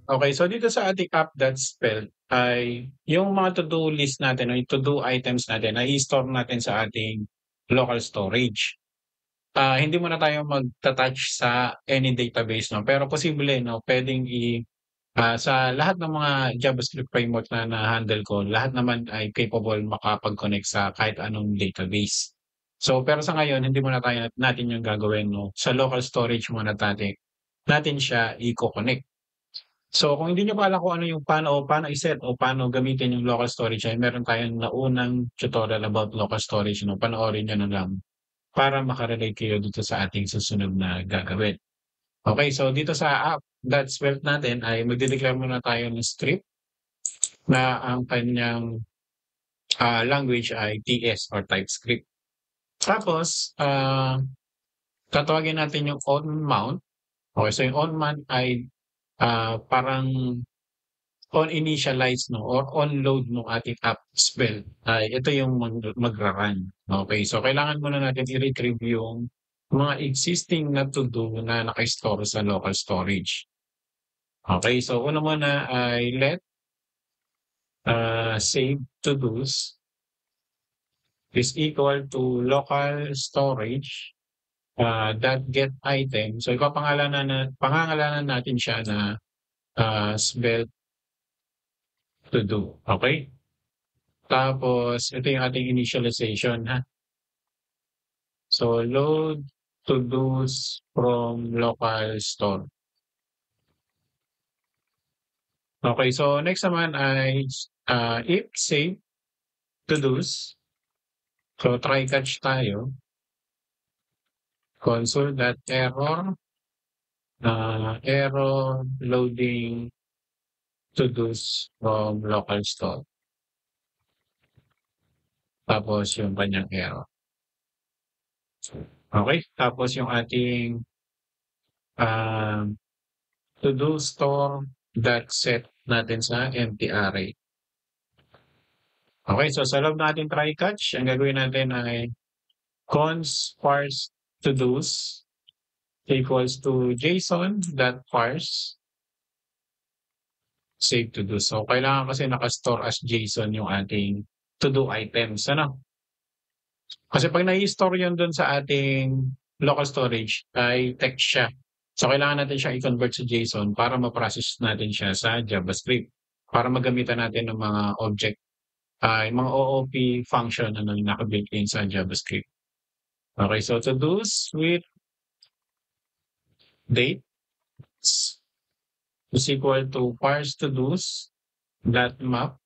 Okay, so dito sa ating app.spell ay yung mga to-do list natin o yung to-do items natin ay i-store natin sa ating local storage. Hindi muna tayo magta-touch sa any database 'no, pero posible 'no, puwedeng sa lahat ng mga JavaScript framework na na-handle ko, lahat naman ay capable makapag-connect sa kahit anong database. So, pero sa ngayon hindi muna natin yung gagawin 'no, sa local storage muna natin siya iko-connect. So, kung hindi niyo pa alam kung ano yung paano i-set o paano gamitin yung local storage ay meron tayong naunang tutorial about local storage 'no, panoorin niyo na lang para maka-relate kayo dito sa ating susunod na gagawin. Okay, so dito sa app.svelte natin ay magde-declare muna tayo ng script na ang kanyang, language ay TS or TypeScript. Tapos, tatawagin natin yung onMount. Okay, so yung onMount ay, parang on-initialize 'no or on-load nung ating app spell ay ito yung magra-run. Okay, so kailangan muna natin i-retrieve yung mga existing na to-do na naka-store sa local storage. Okay, so una muna ay let, save to-dos is equal to local storage, .get item. So pangangalanan natin siya na, svelte to do, okay? Tapos ito yung ating initialization ha. So load to-dos from local store. Okay, so next naman ay if save to-dos. So try catch tayo. Console.error, error loading to-dos from local store. Tapos yung kanyang error. Okay, tapos yung ating to-do store set natin sa empty array. Okay, so sa loob natin try catch, ang gagawin natin ay const parse to-dos equals to json.parse save to-do. So kailangan kasi naka-store as JSON yung ating to-do items. Ano? Kasi pag nai-store yun dun sa ating local storage ay text siya. So kailangan natin siya i-convert sa JSON para ma-process natin siya sa JavaScript. Para magamitan natin ng mga object, yung mga OOP function na naka-built in sa JavaScript. Okay, so to-dos with date is equal to parse to-dos .map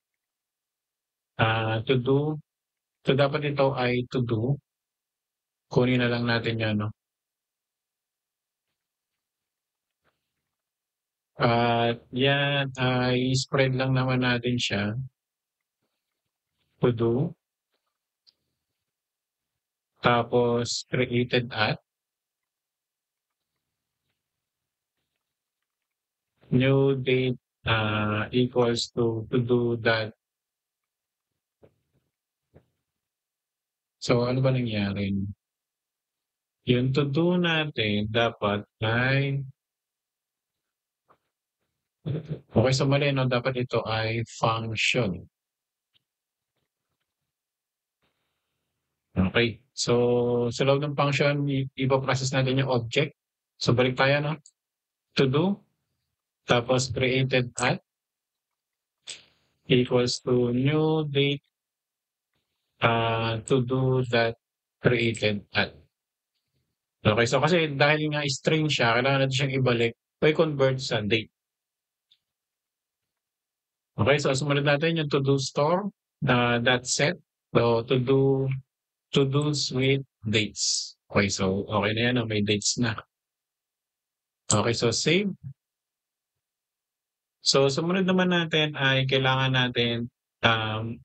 to do. So dapat ito ay to do. Kunin na lang natin yan, no? At yan ay spread lang naman natin siya. To do. Tapos created at new date equals to do that. So ano ba nangyari? Yung to do natin dapat ay okay, so mali, no? Dapat ito ay function. Okay. So sa loob ng function, ipaprocess natin yung object. So balik tayo, no? To do. Tapos created at equals to new date to do that created at. Okay, so kasi dahil nga string siya, kailangan natin siyang ibalik o i-convert sa date. Okay, so sumunod natin yung to-do store that set. So to-dos with dates. Okay, so okay na yan, no? May dates na. Okay, so save. So sumunod naman natin ay kailangan natin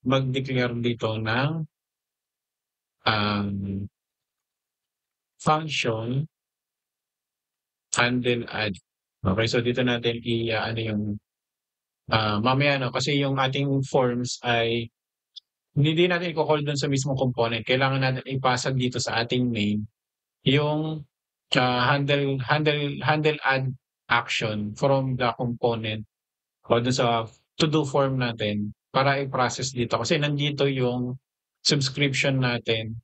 mag-declare dito ng function handle add. Okay, so dito natin ano yung mamaya, no? Kasi yung ating forms ay hindi natin i-call dun sa mismong component. Kailangan natin ipasag dito sa ating main yung handle add action from the component o dun sa to-do form natin para i-process dito. Kasi nandito yung subscription natin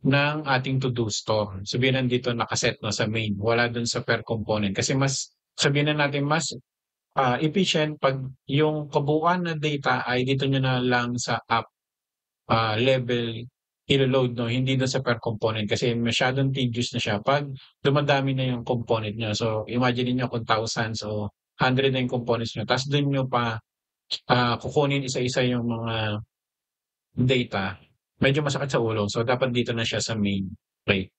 ng ating to-do store. Sabihin nandito nakaset no sa main, wala dun sa per component. Kasi mas sabihin na natin mas efficient pag yung kabuuan na data ay dito nyo na lang sa app level ilo-load, no? Hindi dun sa per component kasi masyadong tedious na siya pag dumadami na yung component nyo. So, imagine niyo kung thousands o 100 na yung components nyo. Tapos dun nyo pa kukunin isa-isa yung mga data. Medyo masakit sa ulo. So, dapat dito na siya sa main plate.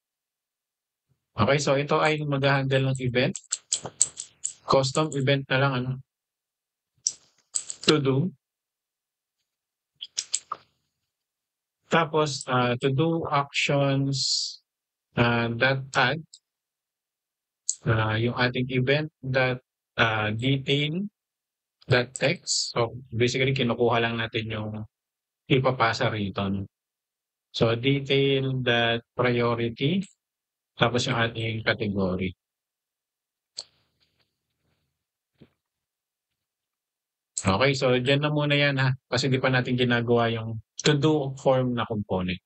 Okay, so ito ay mag-handle ng event. Custom event na lang, ano? To do. Tapos, to do actions that add yung ating event that detail that text. So, basically, kinukuha lang natin yung ipapasa rito. No? So, detail that priority. Tapos yung ating category. Okay, so dyan na muna yan ha. Kasi di pa natin ginagawa yung to-do form na component.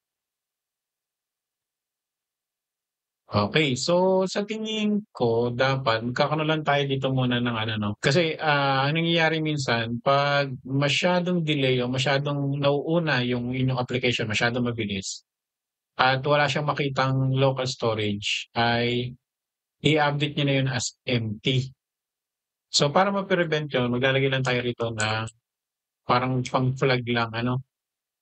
Okay, so sa tingin ko dapat magkakaroon lang tayo dito muna ng ano 'no. Kasi, ang nangyayari minsan 'pag masyadong delay o masyadong nauuna yung inyong application, masyadong mabilis at wala siyang makitang local storage ay i-update niyo na yun as empty. So para ma-prevent yun maglalagay lang tayo rito na parang pang-flag lang ano.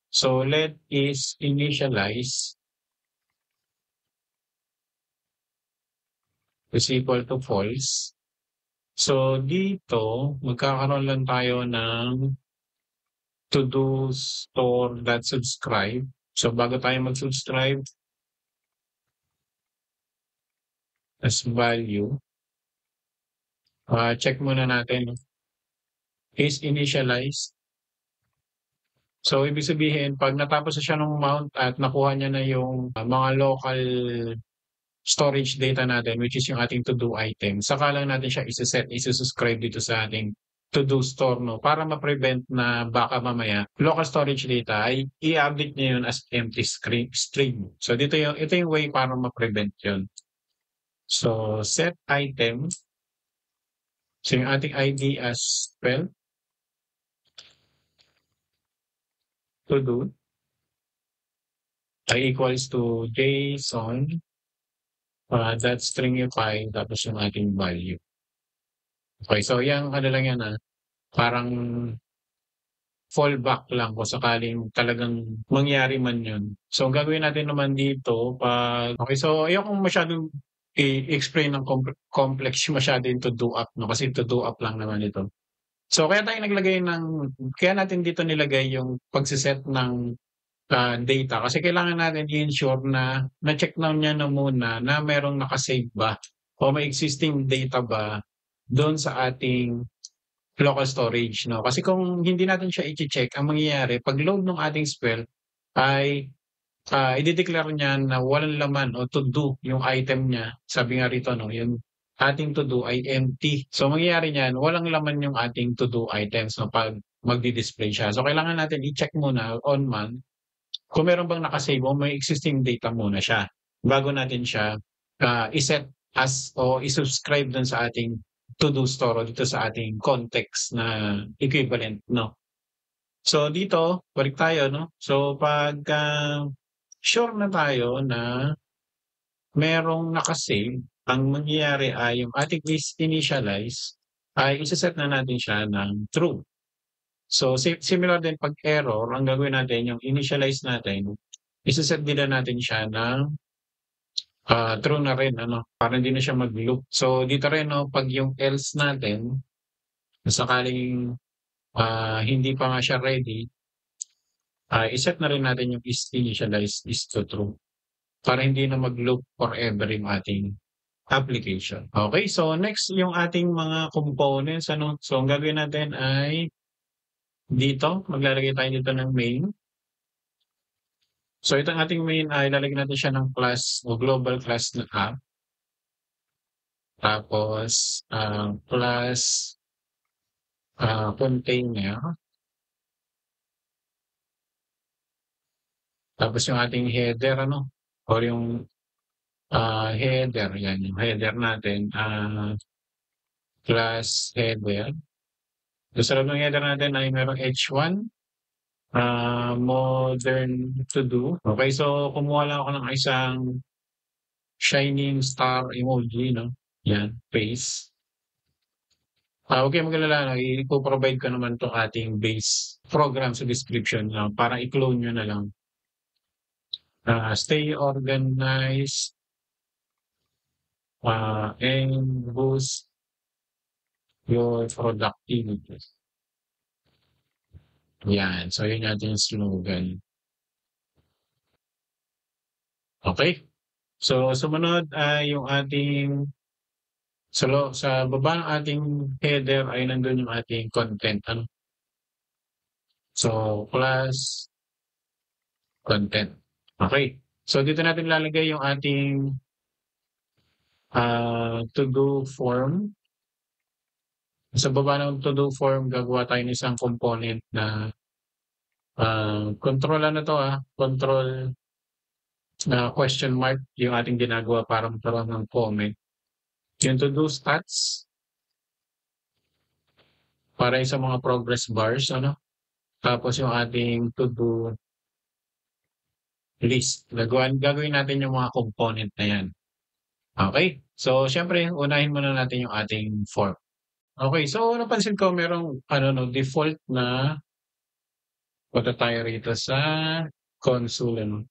So let is initialize is equal to false. So dito, magkakaroon lang tayo ng to-do store.subscribe. So bago tayo mag-subscribe as value, check muna natin is initialized. So ibig sabihin, pag natapos na siya ng mount at nakuha niya na yung mga local storage data natin, which is yung ating to-do item, saka lang natin siya isa-set, isa-subscribe dito sa ating to-do store, no? Para ma-prevent na baka mamaya local storage data ay i-update niya yun as empty string. So ito yung way para ma-prevent yun. So set item, so yung ating ID as spell, to-do, ay equals to JSON that stringify tapos yung ating value. Okay, so yung ano lang yan parang fallback lang kung sakaling talagang mangyari man yun. So, ang gagawin natin naman dito okay, so ayokong masyadong i-explain ng complex masyado yung to-do app, no? Kasi to-do app lang naman ito. So, kaya natin dito nilagay yung pagsiset ng data kasi kailangan natin i-ensure na na-check down niya na muna na merong nakasave ba o may existing data ba doon sa ating local storage, no? Kasi kung hindi natin siya i-check, ang mangyayari, pag load ng ating spell, ay i-declare niya na walang laman o to do yung item niya. Sabi nga rito, no, yung ating to do ay empty. So, mangyayari niyan, walang laman yung ating to do items no, pag magdi-display siya. So, kailangan natin i-check muna on man kung meron bang nakasave o may existing data muna siya bago natin siya iset as o i-subscribe dun sa ating to-do store o dito sa ating context na equivalent, no? So dito, balik tayo, no? So pag sure na tayo na merong nakasave, ang mangyayari ay yung ating initialize ay isa-set na natin siya ng true. So similar din pag error, ang gagawin natin yung initialize natin, isa-set din na natin siya ng true na rin ano, para hindi na siya mag-loop. So dito rin 'no, pag yung else natin, kung sakaling hindi pa nga siya ready, i-set na rin natin yung is initialize is to true para hindi na mag-loop forever yung ating application. Okay, so next yung ating mga components ano. So ang gagawin natin ay dito, maglalagay tayo dito ng main. So itong ating main ay lalagyan natin siya ng class o global class na app. Tapos class container, tapos yung ating header ano, or yung, header, yan yung header natin, class header. So, sa loob ng header natin ay merong h1, modern to do. Okay, so kumuha lang ako ng isang shining star emoji, no? Yan, paste. Huwag kayong mag-alala, no? Ipo-provide ko naman 'tong ating base program sa description, para i-clone niyo na lang. Stay organized, and boost your productivity. Yan, so yun yung ating slogan. Okay? So sumunod ay yung ating sa baba ng ating header ay nandun yung ating content, ano? So, class content. Okay. So dito natin lalagay yung ating to-do form. Sa baba ng to-do form, gagawa tayo ng isang component na control ano to control na question mark yung ating ginagawa para magkaroon ng comment. Yung to-do stats para sa mga progress bars, ano? Tapos yung ating to-do list. Gagawin natin yung mga component na yan. Okay? So, syempre, unahin muna natin yung ating form. Okay, so napansin ko merong ano no, default na punta tayo rito sa console ano.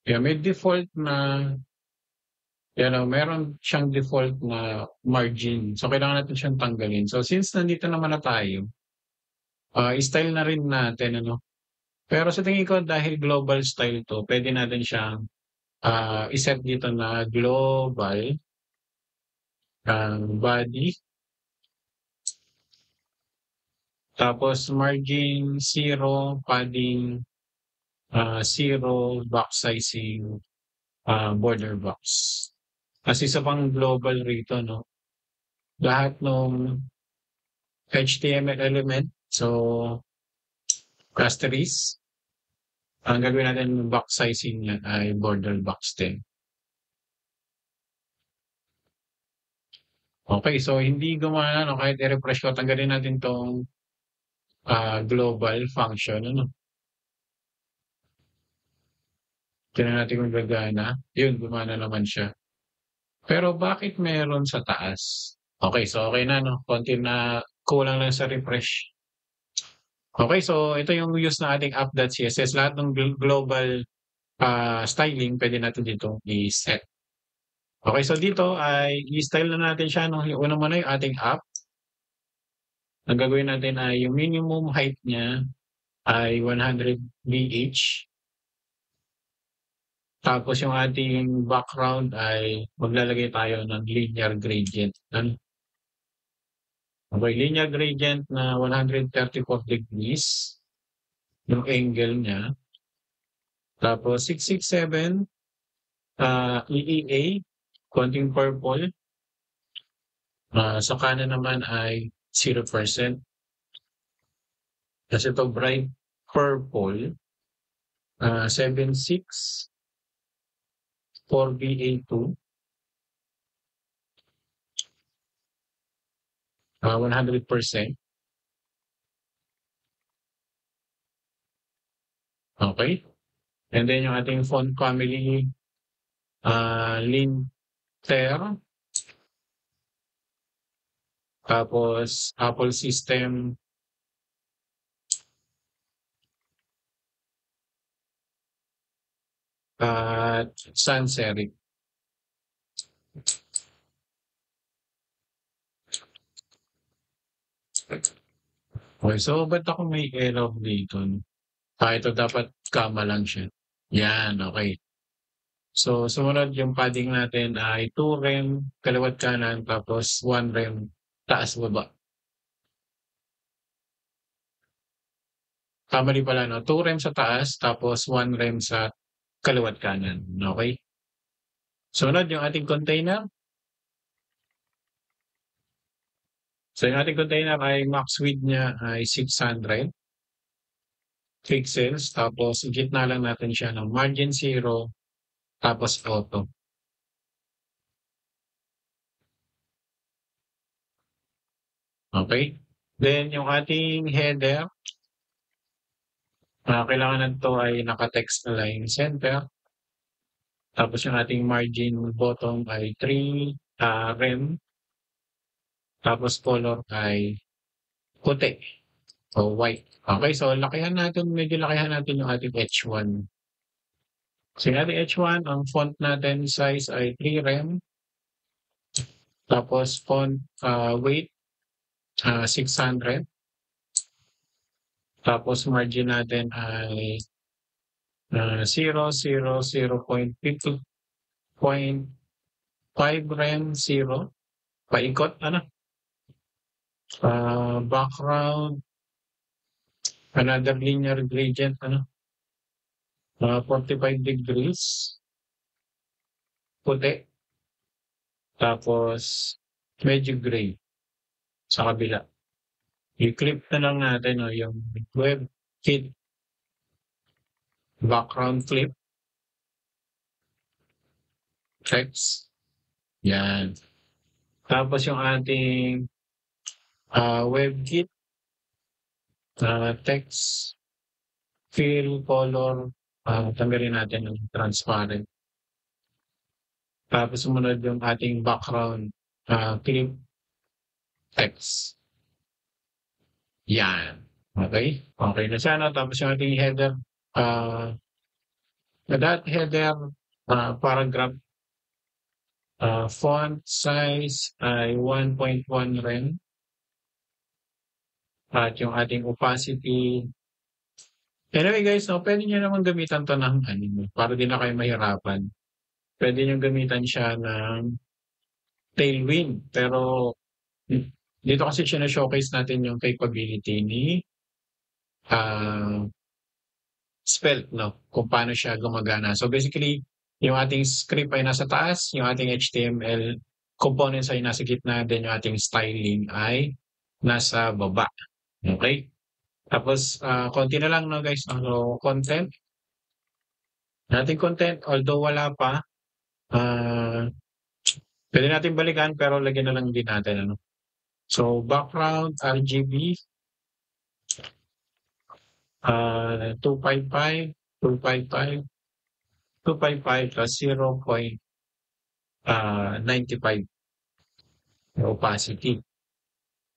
Yeah, may default na meron siyang default na margin. So kailangan natin siyang tanggalin. So since nandito naman na tayo, style na rin natin ano. Pero sa tingin ko dahil global style 'to, pwede natin siyang iset dito na global body. Tapos margin 0, padding 0, box sizing, border box. Kasi isa pang global rito, no? Lahat ng HTML element, so asterisk, ang gagawin natin box sizing niyan ay border box din. Okay, so hindi gumana, no? Kahit i-refresh ko, tanggalin natin tong global function, ano? Tignan natin kung gagana. Yun, gumana naman siya. Pero bakit meron sa taas? Okay, so okay na, no? Konti na kulang lang sa refresh. Okay, so ito yung use ng ating app.css. Lahat ng global styling, pwede natin dito i-set. Okay, so dito ay i-style na natin siya. No? Yung una muna yung ating app. Ang gagawin natin ay yung minimum height niya ay 100 BH. Tapos yung ating background ay maglalagay tayo ng linear gradient. Okay, linear gradient na 134 degrees yung angle niya. Tapos 667 EEA, konting purple. Sa kanan naman ay 0%. Kasi ito bright purple, 76 for BA2, 100%. Okay. And then yung ating font family, Linter. Tapos Apple System, at sans serif. Okay, so ba't ako may error dito? Ito dapat kama lang siya. Yan, okay. So, sumunod yung padding natin ay 2 rem, kaliwat kanan, tapos 1 rem, taas baba. Mali pala, no? 2 rem sa taas, tapos 1 rem sa kaliwat kanan. Okay? Sunod yung ating container. So yung ating container ay max width niya ay 600 pixels. Tapos gitna lang natin siya ng margin 0 tapos auto. Okay? Then yung ating header, kailangan nito ay naka-text align center. Tapos yung ating margin bottom ay 3 rem. Tapos color ay puti o white. Okay, so medyo lakihan natin yung ating H1. So yung ating H1, ang font natin size ay 3 rem. Tapos font weight 600. Tapos margin natin ay 0.5 rem 0. Paikot, background, another linear gradient, 45 degrees, puti, tapos medyo gray sa kabila. I-clip na lang natin yung WebKit background clip text. Yan. Tapos yung ating WebKit text fill color, tanggalin natin yung transparent. Tapos sumunod yung ating background clip text. Yan. Okay? Okay na siya, no? Tapos yung ating header, header paragraph font size ay 1.1 rem. At yung ating opacity. Anyway guys, no, pwede nyo naman gamitan to ng para di na kayo mahirapan. Pwede nyo gamitan siya ng Tailwind. Pero dito kasi showcase natin yung capability ni Svelte, no? Kung paano siya gumagana. So basically, yung ating script ay nasa taas, yung ating HTML components ay nasa gitna, then yung ating styling ay nasa baba. Okay? Tapos, konti na lang, no guys, content. Ating content, although wala pa, pwede natin balikan, pero lagyan na lang din natin, So, background, RGB, 255, 255, 255 plus 0.95 opacity.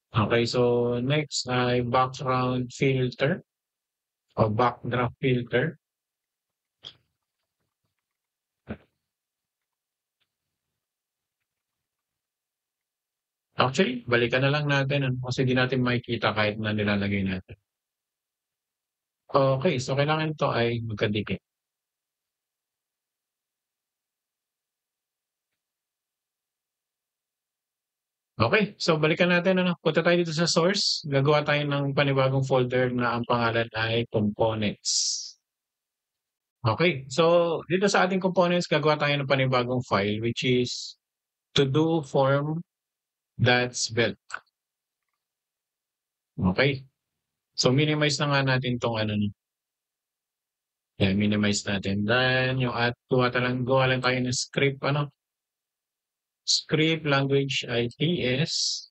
Okay, so next ay background filter o backdrop filter. Actually, balikan na lang natin kasi di natin makikita kahit na nilalagay natin. Okay, so kailangan ito ay magkadikit. Okay, so balikan natin. Punta tayo dito sa source. Gagawa tayo ng panibagong folder na ang pangalan ay components. Okay, so dito sa ating components, gagawa tayo ng panibagong file which is to-do form.svelte. Okay, so minimize na nga natin itong Yan, minimize natin. Then, gawa lang tayo ng script, Script language ay TS.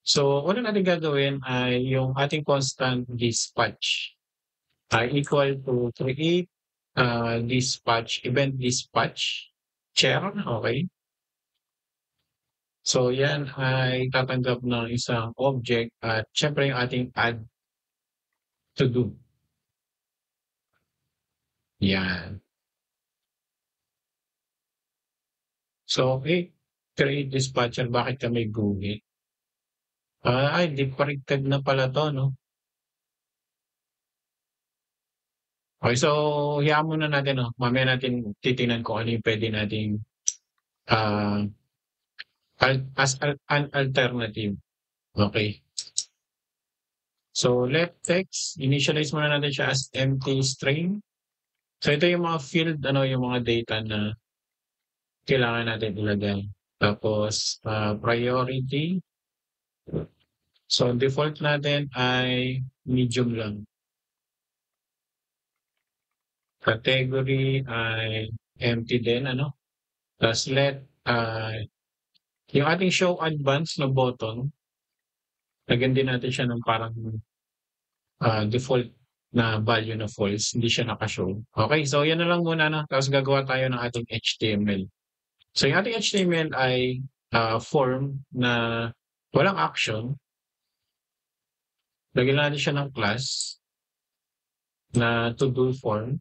So, una natin gagawin ay yung ating constant dispatch ay equal to create event dispatch chair. Okay. So, yan ay tatanggap ng isang object at syempre yung ating add to do. Yan. So, create dispatcher, bakit ka may GUI? Ay, deprecated na pala to, no? Okay, so hayaan muna natin, mamaya natin titingnan kung ano yung pwede nating as an alternative. Okay. So let text, initialize muna natin siya as empty string. So ito yung mga field, yung mga data na kailangan natin ilagay. Tapos priority. So, default natin ay medium lang. Category ay empty din, ano? Tapos yung ating show advance na button, lagyan din natin siya ng parang default na value na false, hindi siya naka-show. Okay, so yan na lang muna, no? Tapos gagawa tayo ng ating HTML. So yung ating HTML ay form na walang action. Lagyan natin siya ng class na to-do form.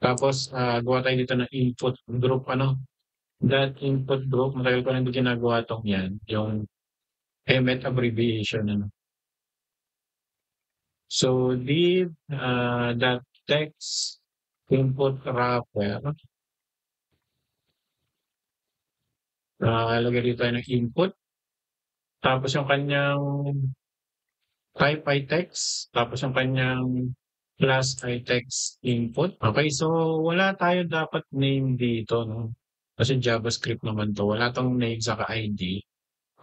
Tapos gawa tayo dito ng input group, ano? That input group, matagal ko na hindi ginagawa tong yan, yung EMET abbreviation, ano? So div that text input wrapper, lagyan dito tayo ng input. Tapos yung kanyang type ay text. Tapos yung kanyang class ay text input. Okay, so wala tayo dapat name dito, no? Kasi JavaScript naman to. Wala tong name saka ID.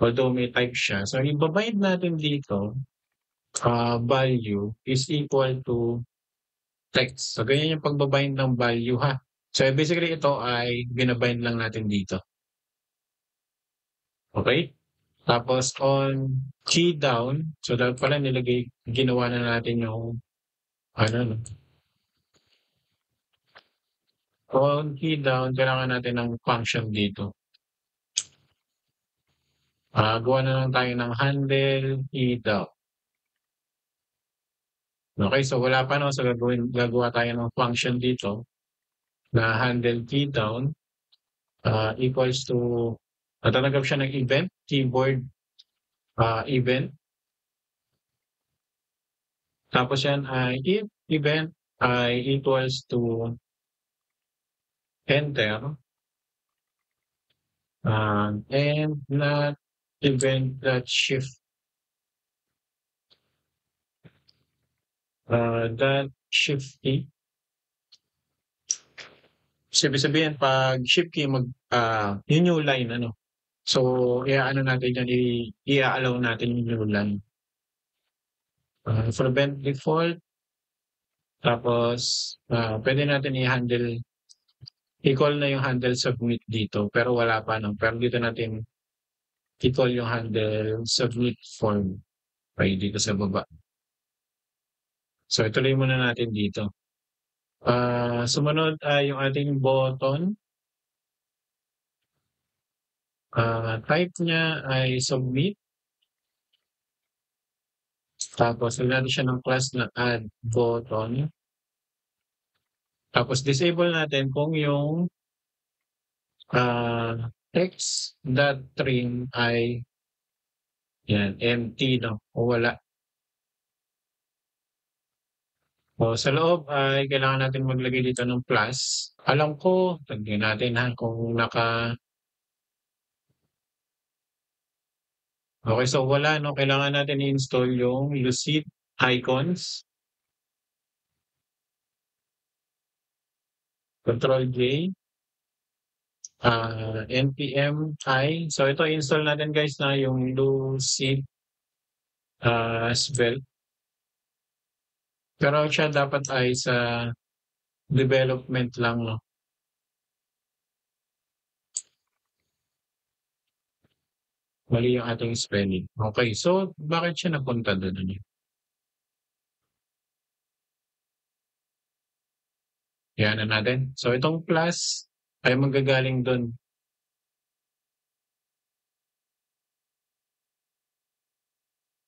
Although may type siya. So ibabind natin dito, value is equal to text. So ganyan yung pagbabind ng value, ha. So basically ito ay binabind lang natin dito. Okay? Tapos on key down, so dapat pala ginawa na natin yung ano, no? On key down, kailangan natin ng function dito. Gawa na lang tayo ng handle key down. Okay, so wala pa, no? So gagawa tayo ng function dito na handle key down equals to tatanggap siya ng event, keyboard event. Tapos yan ay if event ay equals to enter and not event that shift key. Ibig sabihin pag shift key yung new line, ano. So ano natin yan, i-allow natin yung new line. Prevent default. Tapos pwede natin i-handle, i-call na yung handle submit dito, pero wala pa, no. Pero dito natin i-call yung handle submit form right dito sa baba. So ituloy muna natin dito. Sumunod ay yung ating button. Type niya ay submit. Tapos lagyan natin siya ng class na add button. Tapos disable natin kung yung text.trim ay yan, empty, no? O wala. O sa loob ay kailangan natin maglagay dito ng plus. Alam ko, tagyan natin, ha, kung okay, so wala, no? Kailangan natin i-install yung Lucid icons. Control J. npm i. So ito install natin, guys, na yung Lucid Svelte. Pero siya dapat ay sa development lang, no? Mali yung ating spelling. Okay, so bakit siya napunta doon? Yan na natin. So itong plus ay manggagaling doon.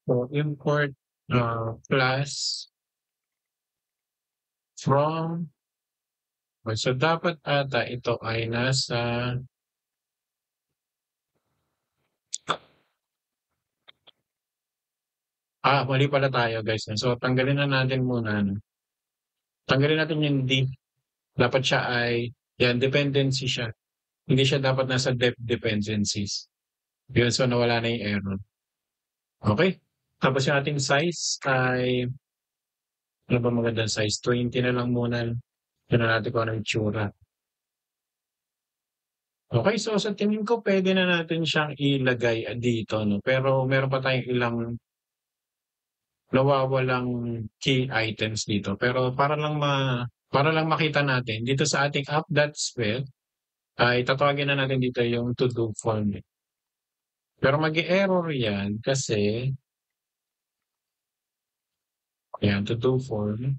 So import plus from. So dapat ata ito ay nasa mali pala tayo, guys. So tanggalin na natin muna. Tanggalin natin yung D. Dapat siya ay yan, dependency siya. Hindi siya dapat nasa depth dependencies. Yun, so nawala na yung error. Okay. Tapos yung ating size ay ano ba magandang size? 20 na lang muna. Yun na natin kung ano yung tsura. Okay, so sa tingin ko puwede na natin siyang ilagay, dito 'no, pero meron pa tayong ilang nawawalang key items dito. Pero para lang makita natin dito sa ating app.spell ay tatawagin na natin dito yung to do form. Pero mag-e-error 'yan kasi ayan, to do form.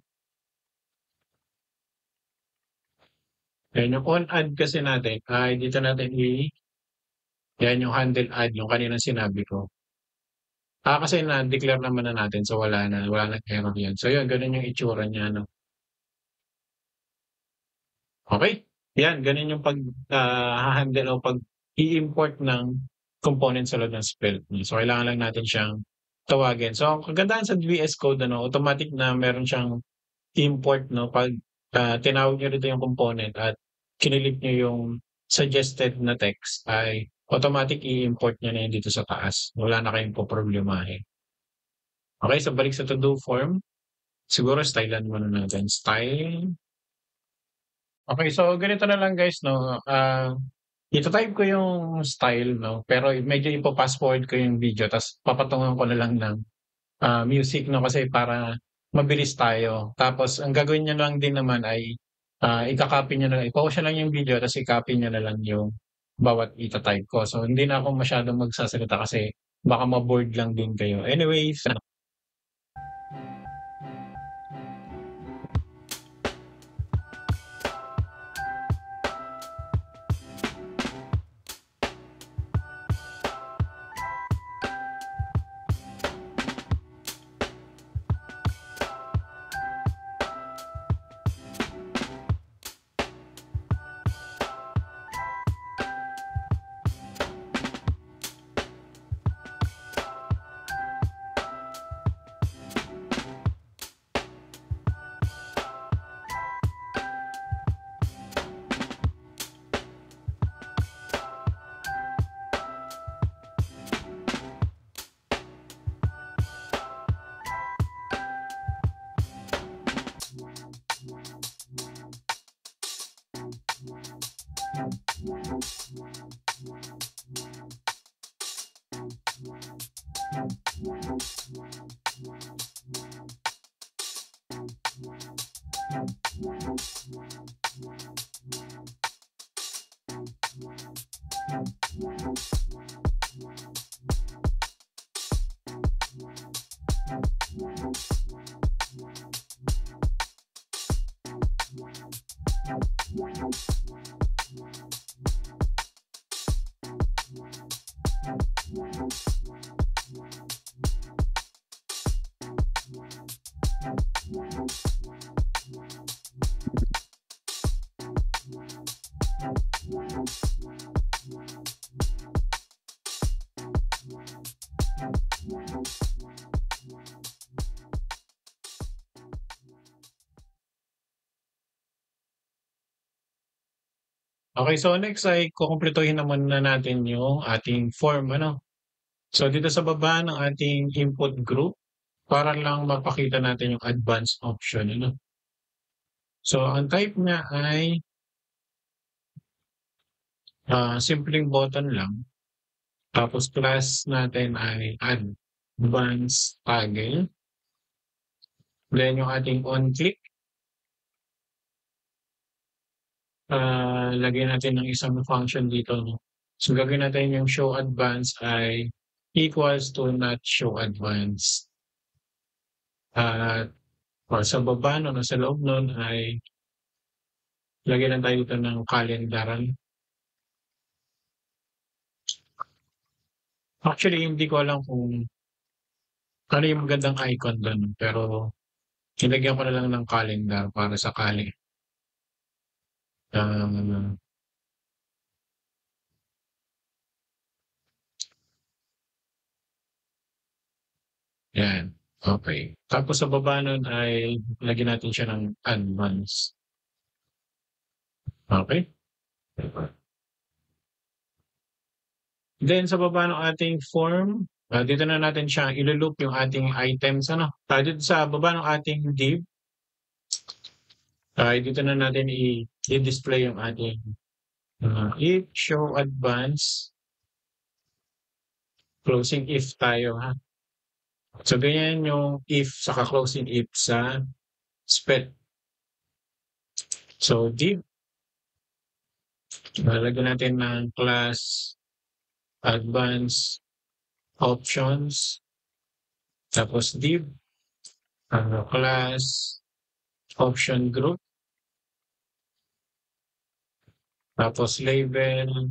Ayan yung on add kasi natin ay dito natin 'yan yung handle add yung kaninang sinabi ko. Kasi na-declare naman na natin so wala ng error 'yan. So yun, gano'n yung itsura niya 'no. Okey, 'yan gano'n yung ha-handle o pag-i-import ng component sa loob ng spell. So kailangan lang natin siyang tawagin. So ang kagandahan sa VS Code ano, automatic na meron siyang import 'no, 'pag, tinawag niyo rito yung component at kinilik niyo yung suggested na text ay automatic i-import niya na yun dito sa taas. Wala na kayong poproblemahin. Okey, so balik sa to do form. Siguro stylean muna natin, style. Okey, so ganito na lang guys 'no, ita-type ko yung style 'no, pero medyo ipa-fast forward ko yung video ta's papatungan ko na lang ng, music 'no, kasi para mabilis tayo. Tapos ang gagawin niyo lang din naman ay, ika-copy niyo na i-pause niyo lang yung video ta's i-copy niyo na lang yung bawat ita-type ko. So hindi na ako masyadong magsasalita kasi baka ma-bored lang din kayo. Anyways, okey, so next ay kukumpletuhin naman na natin yung ating form ano. So dito sa baba ng ating input group, para lang mapakita natin yung advanced option ano. So ang type niya ay, simpleng button lang, tapos class natin ay advanced toggle. Then yung ating on click, lagyan natin ng isang function dito 'no. So gagawin natin yung show advance ay equals to not show advance. At sa baba nun o sa loob nun ay lagyan lang tayo dito ng kalendaran. Actually, hindi ko alam kung ano yung magandang icon dun, pero nilagyan ko na lang ng calendar para sakali. Ah, 'Yan, okey. Tapos sa baba nun ay lagyan natin siya ng advance. Okey. Then sa baba ng ating form, dito na natin siya ilo-loop yung ating items ano. Dito sa baba ng ating div, dito na natin i-display yung ating If show advance, closing if tayo ha. So ganyan yung if saka closing if sa spec. So div, lalagyan natin ng class advance options, tapos div, class option group, tapos label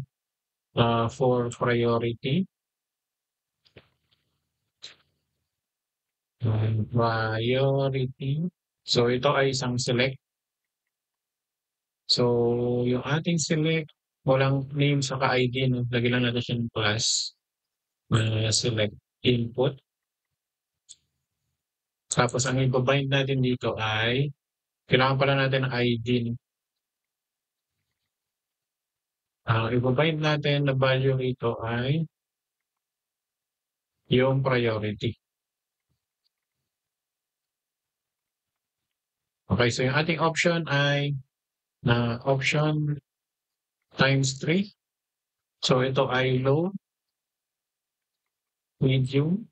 for priority. Priority. So ito ay isang select. So yung ating select, walang name saka ID, no? Lagyan lang natin siya ng class. Select input. Tapos ang ibabind natin dito ay, kailangan pala natin ng ID. No? Ibabind natin na value rito ay yung priority. Okay, so yung ating option ay na option times 3. So ito ay low, medium,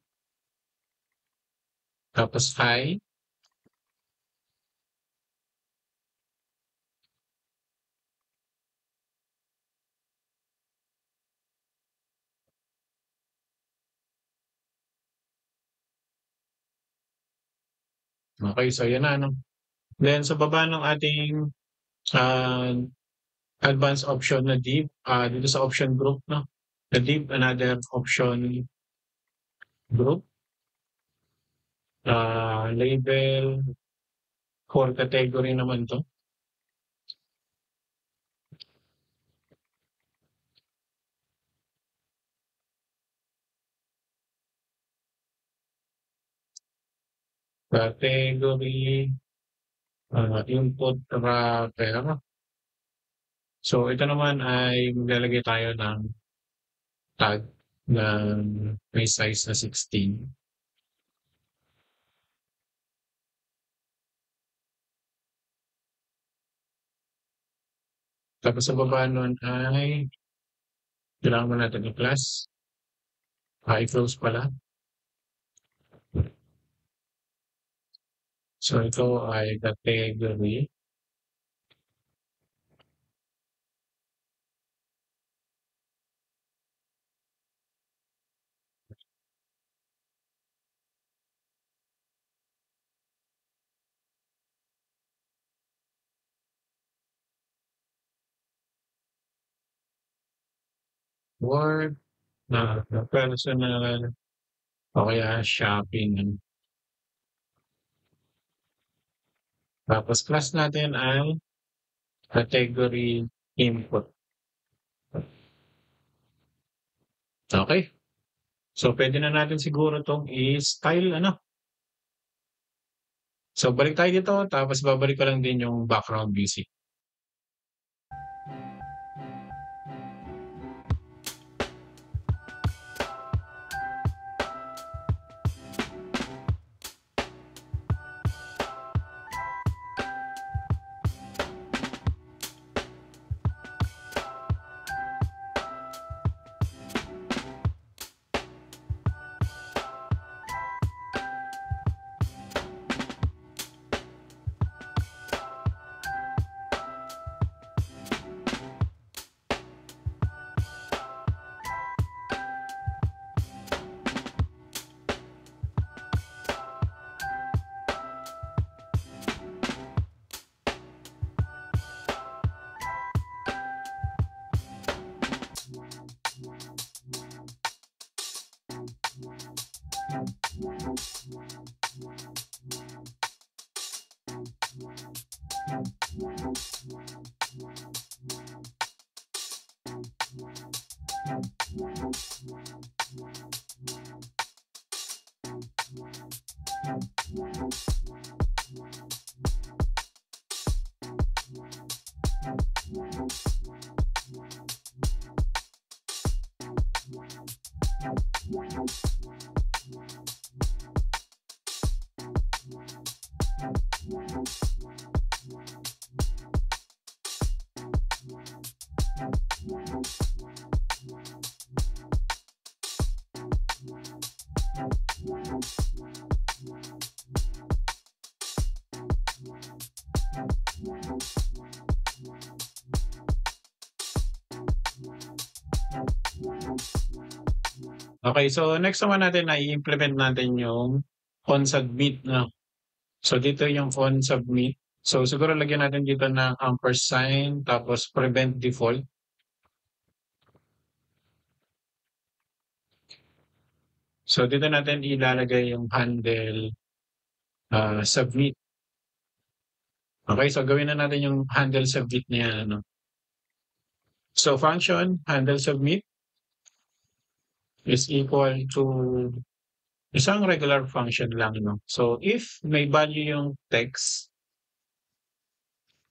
tapos high. Okay, so yan na. No? Then sa baba ng ating uh, advanced option na div, dito sa option group, no? Na div, another option group. Label for category naman to. Category input wrapper. So ito naman ay maglalagay tayo ng tag na may size na 16. Tapos sa baba nun ay kailangan mo natin i-class. I-close pala. So ito ay category. Word na personal o kaya shopping. Tapos class natin ay category input. Okay. So pwede na natin siguro itong i-style ano. So balik tayo dito tapos babalik ko lang din yung background music. Okay, so next naman natin na i-implement natin yung on submit, no? So dito yung on submit. So siguro lagyan natin dito ng ampersand tapos prevent default. So dito natin ilalagay yung handle submit. Okay, so gawin na natin yung handle submit niya, ano. So function handle submit is equal to isang regular function lang, no. So if may value yung text,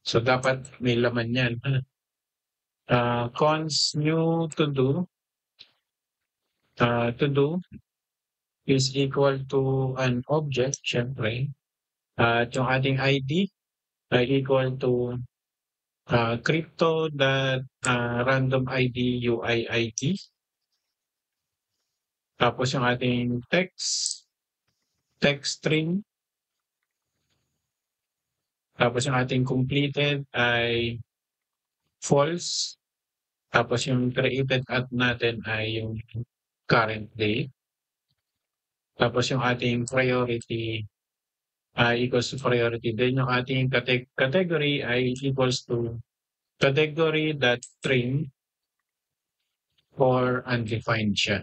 so dapat may laman yan. Const new to do is equal to an object, syempre. At yung ating ID ay equal to crypto.random ID UIID. Tapos yung ating text string. Tapos yung ating completed ay false. Tapos yung created at natin ay yung current date. Tapos yung ating priority equals to priority. Then yung ating category ay equals to category.string or undefined siya.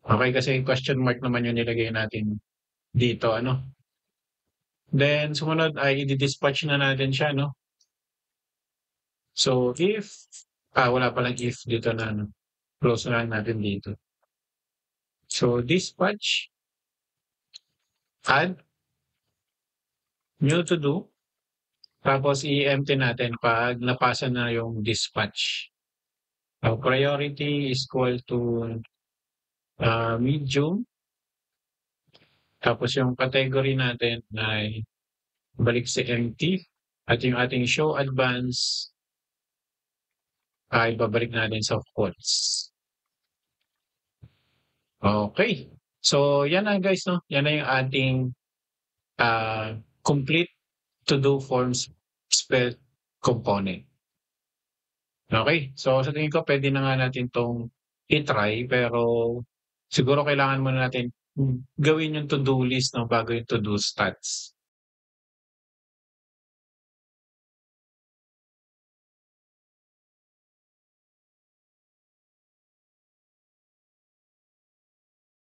Okay, kasi question mark naman yung nilagay natin dito, ano. Then sumunod ay i-dispatch na natin siya, no. So if wala palang if dito na, ano. Close na lang natin dito. So dispatch add new to do. Tapos i-empty natin pag napasa na yung dispatch. Priority is equal to medium. Tapos yung category natin ay balik sa empty. At yung ating show advance ay babalik natin sa false. Okay. So yan na guys, no? Yan na yung ating complete to-do forms spell component. Okay, so sa tingin ko pwede na nga natin itong i-try, pero siguro kailangan muna natin gawin yung to-do list, no, bago yung to-do stats.